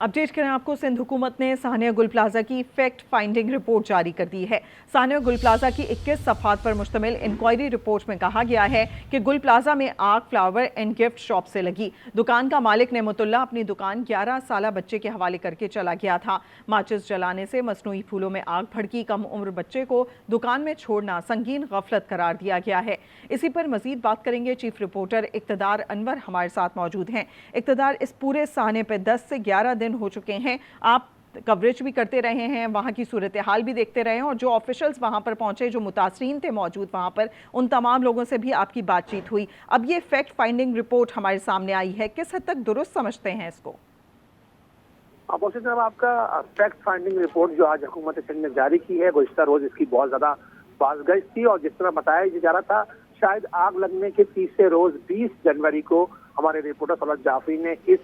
Update करें आपको, सिंध हुकूमत ने सानिया गुल प्लाजा की फैक्ट फाइंडिंग रिपोर्ट जारी कर दी है। सानिया गुल प्लाजा की 21 सफ़हात पर मुश्तमिल इंक्वायरी रिपोर्ट में कहा गया है कि गुल प्लाजा में आग फ्लावर एंड गिफ्ट शॉप से लगी। दुकान का मालिक नेमतुल्लाह अपनी दुकान 11 साला बच्चे के हवाले करके चला गया था। माचिस जलाने से मसनूई फूलों में आग भड़की। कम उम्र बच्चे को दुकान में छोड़ना संगीन गफलत करार दिया गया है। इसी पर मजीद बात करेंगे, चीफ रिपोर्टर इक़्तिदार अनवर हमारे साथ मौजूद हैं। इक़्तिदार, इस पूरे साने पे 10 से 11 दिन हो चुके हैं, आप कवरेज भी करते रहे हैं, वहाँ की सूरत हाल भी देखते रहे हैं, और जो ऑफिशियल्स वहाँ पर पहुँचे, जो मुतासरीन थे मौजूद वहाँ पर, उन तमाम लोगों से भी आपकी बातचीत हुई। अब ये फैक्ट फाइंडिंग रिपोर्ट हमारे सामने आई है, किस हद तक दुरुस्त समझते हैं इसको? आपका फैक्ट फाइंडिंग रिपोर्ट जो आज हुकूमत सिंध ने जारी की है, गुज़िश्ता रोज इसकी बहुत ज्यादा बाज़गश्त थी, और जिस तरह बताया जा रहा था, शायद आग लगने के तीसरे रोज 20 जनवरी को हमारे रिपोर्टर सलत जाफरी ने इस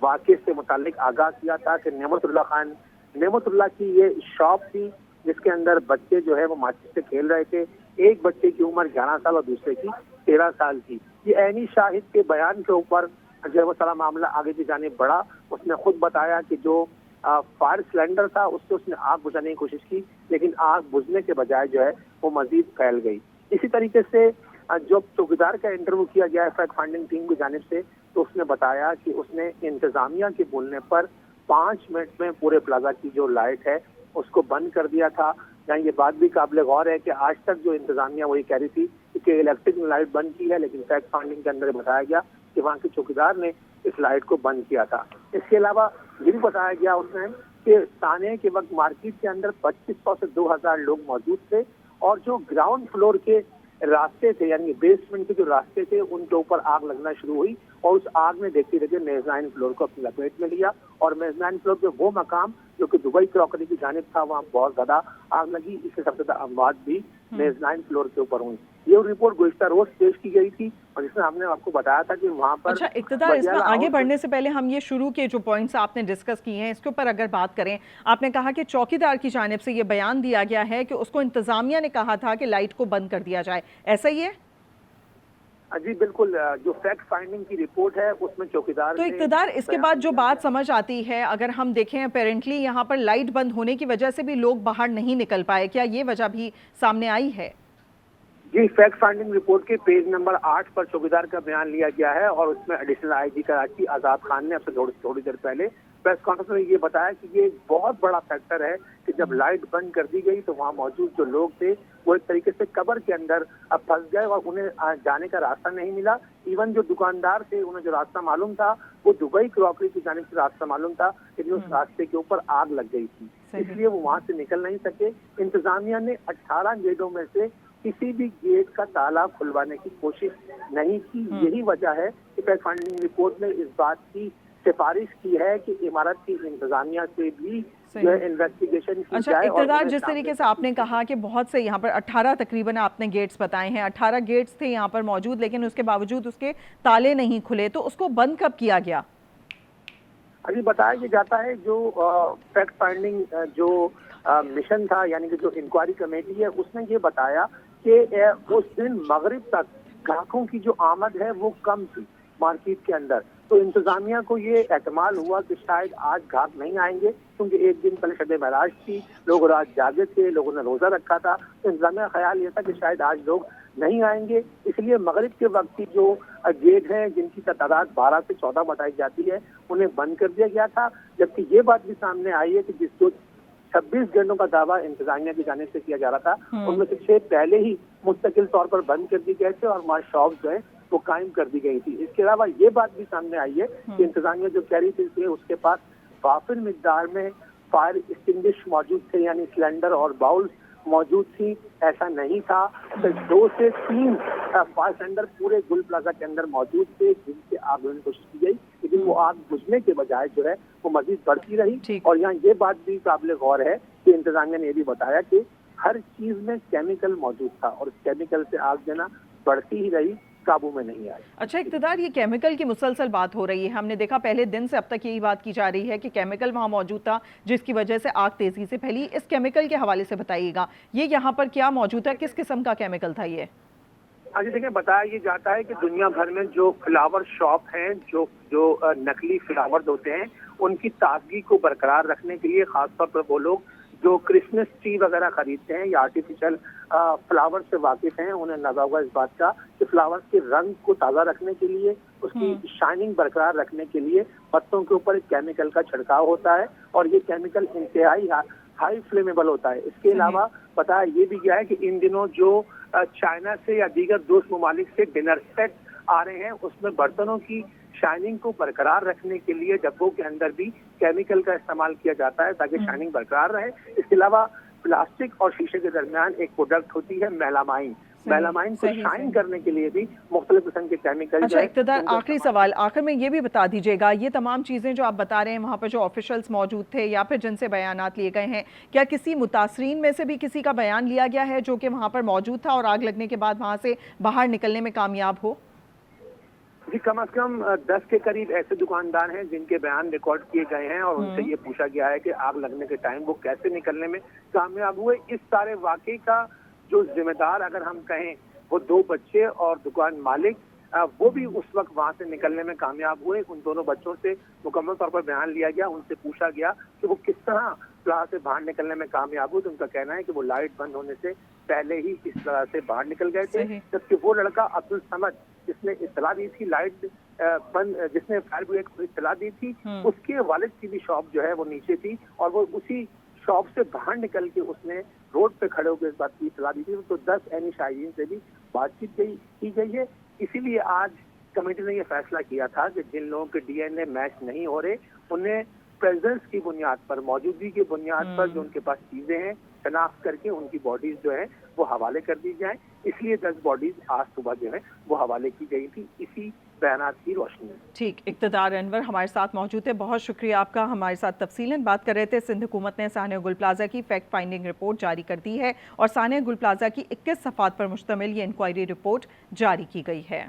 वाक़े से मुतालिक आगाह किया था कि नेमतुल्लाह की ये शॉप थी जिसके अंदर बच्चे जो है वो माचिस से खेल रहे थे। एक बच्चे की उम्र 11 साल और दूसरे की 13 साल थी। ये ऐनी शाहिद के बयान के ऊपर जो है वो सारा मामला आगे की जानिब बढ़ा। उसने खुद बताया कि जो फायर सिलेंडर था उससे उसने आग बुझाने की कोशिश की, लेकिन आग बुझने के बजाय जो है वो मजीद फैल गई। इसी तरीके से जो चौकीदार का इंटरव्यू किया गया है फैक्ट फाइंडिंग टीम की जानिब से, तो उसने बताया कि उसने इंतजामिया के बोलने पर 5 मिनट में पूरे प्लाजा की जो लाइट है उसको बंद कर दिया था। यहाँ ये बात भी काबिल गौर है कि आज तक जो इंतजामिया वही कह रही थी कि इलेक्ट्रिक लाइट बंद की है, लेकिन फैक्ट फाइंडिंग के अंदर बताया गया कि वहाँ के चौकीदार ने इस लाइट को बंद किया था। इसके अलावा ये भी बताया गया उसने कि साने के वक्त मार्केट के अंदर 2500 से 2000 लोग मौजूद थे, और जो ग्राउंड फ्लोर के रास्ते थे यानी बेसमेंट के जो रास्ते थे उनके ऊपर आग लगना शुरू हुई, और उस आग ने देखते देखते मेजनाइन फ्लोर को अपनी लपेट में लिया, और मेजनाइन फ्लोर पे वो मकाम जो कि दुबई क्रॉकरी की जानिब था वहाँ बहुत ज्यादा आग लगी। इससे सबसे ज्यादा अमवात भी मेजनाइन फ्लोर के ऊपर हुई। ये रिपोर्ट गुज़िश्ता रोज पेश की गई थी, और जिसमें हमने आपको बताया था कि वहाँ पर अच्छा इक़्तिदार, इसमें आगे बढ़ने से पहले हम ये शुरू के जो पॉइंट्स आपने डिस्कस किए हैं इसके ऊपर अगर बात करें, आपने कहा कि चौकीदार की जानिब से ये बयान दिया गया है कि उसको इंतजामिया ने कहा था कि लाइट को बंद कर दिया जाए, ऐसा ही है? जी बिल्कुल, जो फैक्ट फाइंडिंग की रिपोर्ट है उसमें चौकीदार तो इक़्तिदार इसके बाद जो बात समझ आती है, अगर हम देखें अपेरेंटली यहाँ पर लाइट बंद होने की वजह से भी लोग बाहर नहीं निकल पाए, क्या ये वजह भी सामने आई है? जी, फैक्ट फाइंडिंग रिपोर्ट के पेज नंबर 8 पर चौकीदार का बयान लिया गया है, और उसमें एडिशनल आईजी कराची आजाद खान ने अब से थोड़ी देर पहले प्रेस कॉन्फ्रेंस में ये बताया कि ये बहुत बड़ा फैक्टर है कि जब लाइट बंद कर दी गई तो वहाँ मौजूद जो लोग थे वो एक तरीके से कब्र के अंदर अब फंस गए, और उन्हें जाने का रास्ता नहीं मिला। इवन जो दुकानदार थे उन्हें जो रास्ता मालूम था वो दुबई क्रॉकरी की जानिब से रास्ता मालूम था, लेकिन उस रास्ते के ऊपर आग लग गई थी, इसलिए वो वहाँ से निकल नहीं सके। इंतजामिया ने 18 गेटों में से किसी भी गेट का ताला खुलवाने की कोशिश नहीं की। यही वजह है कि फैक्ट फाइंडिंग रिपोर्ट में इस बात की सिफारिश की है कि इमारत की इंतजामिया से भी जो है इन्वेस्टिगेशन की अच्छा जाए। इक़्तिदार, जिस तरीके से आपने कहा कि बहुत से यहाँ पर 18 तकरीबन आपने गेट्स बताए हैं, 18 गेट्स थे यहाँ पर मौजूद, लेकिन उसके बावजूद उसके ताले नहीं खुले, तो उसको बंद कब किया गया? अभी बताया जाता है जो फैक्ट फाइंडिंग जो मिशन था यानी कि जो इंक्वायरी कमेटी है उसने ये बताया कि उस दिन मगरिब तक ग्राहकों की जो आमद है वो कम थी मार्केट के अंदर, तो इंतजामिया को ये एहतमाल हुआ कि शायद आज ग्राहक नहीं आएंगे, क्योंकि एक दिन पहले शब महराज थी, लोग रात जागे थे, लोगों ने रोजा रखा था, तो इंतजामिया का ख्याल ये था कि शायद आज लोग नहीं आएंगे, इसलिए मगरिब के वक्त की जो गेट हैं जिनकी तादाद 12 से 14 बताई जाती है उन्हें बंद कर दिया गया था। जबकि ये बात भी सामने आई है कि जिस 26 घंटों का दावा इंतजामिया की जानिब से किया जा रहा था उनमें से 6 पहले ही मुस्तकिल तौर पर बंद कर दिए गए थे, और वहाँ शॉप जो है वो कायम कर दी गई थी। इसके अलावा ये बात भी सामने आई है कि इंतजामिया जो कह रही थी उसके पास वाफिर मिकदार में फायर एक्सटिंग्विश मौजूद थे, यानी सिलेंडर और बाउल मौजूद थी, ऐसा नहीं था। तो 2 से 3 फायर सिलेंडर पूरे गुल प्लाजा के अंदर मौजूद थे जिनसे आग बुझाने की कोशिश की गई, लेकिन वो आग बुझने के बजाय जो है वो मजीद बढ़ती रही। और यहाँ ये बात भी काबिल गौर है कि इंतजामिया ने ये भी बताया कि हर चीज में केमिकल मौजूद था, और इस केमिकल से आग जो है बढ़ती ही रही, काबू में नहीं आई। अच्छा इक़्तिदार, ये केमिकल की मुसलसल बात हो रही है, हमने देखा पहले दिन से अब तक यही बात की जा रही है कि केमिकल वहाँ मौजूद था जिसकी वजह से आग तेजी से फैली। इस केमिकल के हवाले से बताइएगा, ये यहाँ पर क्या मौजूद है, किस किस्म का केमिकल था ये? आज देखिए, बताया ये जाता है कि दुनिया भर में जो फ्लावर शॉप हैं, जो नकली फ्लावर्स होते हैं ان کی تازگی کو برقرار رکھنے کے لیے خاص طور پر وہ لوگ جو کرسمس ٹری وغیرہ خریدتے ہیں یا آرٹیفیشل فلاور سے واقف ہیں، انہیں اندازہ ہوگا اس بات کا کہ فلاور کے رنگ کو تازہ رکھنے کے لیے، اس کی شائننگ برقرار رکھنے کے لیے پتوں کے اوپر ایک کیمیکل کا چھڑکاؤ ہوتا ہے، اور یہ کیمیکل انتہائی ہائی فلیمیبل ہوتا ہے۔ اس کے علاوہ پتہ یہ بھی گیا ہے کہ ان دنوں جو چائنا سے یا دیگر دوست ممالک سے ڈنر سیٹ آ رہے ہیں، اس میں برتنوں کی شائننگ کو برقرار رکھنے کے لیے ڈبوں کے اندر بھی کیمیکل کا استعمال کیا جاتا ہے تاکہ شائننگ برقرار رہے۔ اس کے علاوہ پلاسٹک اور شیشے کے درمیان ایک پروڈکٹ ہوتی ہے میلامائن، میلامائن کو شائن کرنے کے لیے بھی مختلف قسم کے کیمیکل۔ اچھا اقتدار، آخری سوال، آخر میں یہ بھی بتا دیجیے گا، یہ تمام چیزیں جو آپ بتا رہے ہیں وہاں پر جو آفیشلز موجود تھے یا پھر جن سے بیانات لیے گئے ہیں، کیا کسی متاثرین میں سے بھی کسی کا بیان لیا گیا ہے جو کہ وہاں پر موجود تھا اور آگ لگنے کے بعد وہاں سے باہر نکلنے میں کامیاب ہو؟ جی کم از کم 10 کے قریب ایسے دکاندار ہیں جن کے بیان ریکارڈ کیے گئے ہیں، اور ان سے یہ پوچھا گیا ہے کہ آگ لگنے کے ٹائم وہ کیسے نکلنے میں کامیاب ہوئے۔ اس سارے واقعے کا جو ذمہ دار اگر ہم کہیں وہ 2 بچے اور دکان مالک، وہ بھی اس وقت وہاں سے نکلنے میں کامیاب ہوئے۔ ان دونوں بچوں سے مکمل طور پر بیان لیا گیا، ان سے پوچھا گیا کہ وہ کس طرح فلاح سے باہر نکلنے میں کامیاب ہوئے، تو ان کا کہنا ہے کہ وہ لائٹ بند ہونے سے پہلے ہی اس طرح سے باہر نکل گئے تھے، جبکہ وہ لڑکا عبدالصمد جس نے اطلاع دی تھی لائٹ بند، جس نے فائر بریگیڈ کو اطلاع دی تھی، اس کے والد کی بھی شاپ جو ہے وہ نیچے تھی، اور وہ اسی شاپ سے باہر نکل کے اس نے روڈ پہ کھڑے ہو کے اس بات کی اطلاع دی تھی۔ تو 10 عینی شاہدین سے بھی بات چیت کی گئی ہے۔ اسی لیے آج کمیٹی نے یہ فیصلہ کیا تھا کہ جن لوگوں کے ڈی این اے میچ نہیں ہو رہے انہیں پریزنس کی بنیاد پر، موجودگی کی بنیاد پر جو ان کے پاس چیزیں ہیں شناخت کر کے ان کی باڈیز جو ہیں وہ حوالے کر دی جائیں۔ اس لیے 10 باڈیز آج صبح جو ہے وہ حوالے کی گئی تھی اسی بیانات کی روشنی میں۔ ٹھیک، اقتدار انور ہمارے ساتھ موجود ہے، بہت شکریہ آپ کا، ہمارے ساتھ تفصیلاً بات کر رہے تھے۔ سندھ حکومت نے سانحہ گل پلازہ کی فیکٹ فائنڈنگ رپورٹ جاری کر دی ہے اور سانحہ گل پلازہ کی 21 صفحات پر مشتمل یہ انکوائری رپورٹ جاری کی گئی ہے۔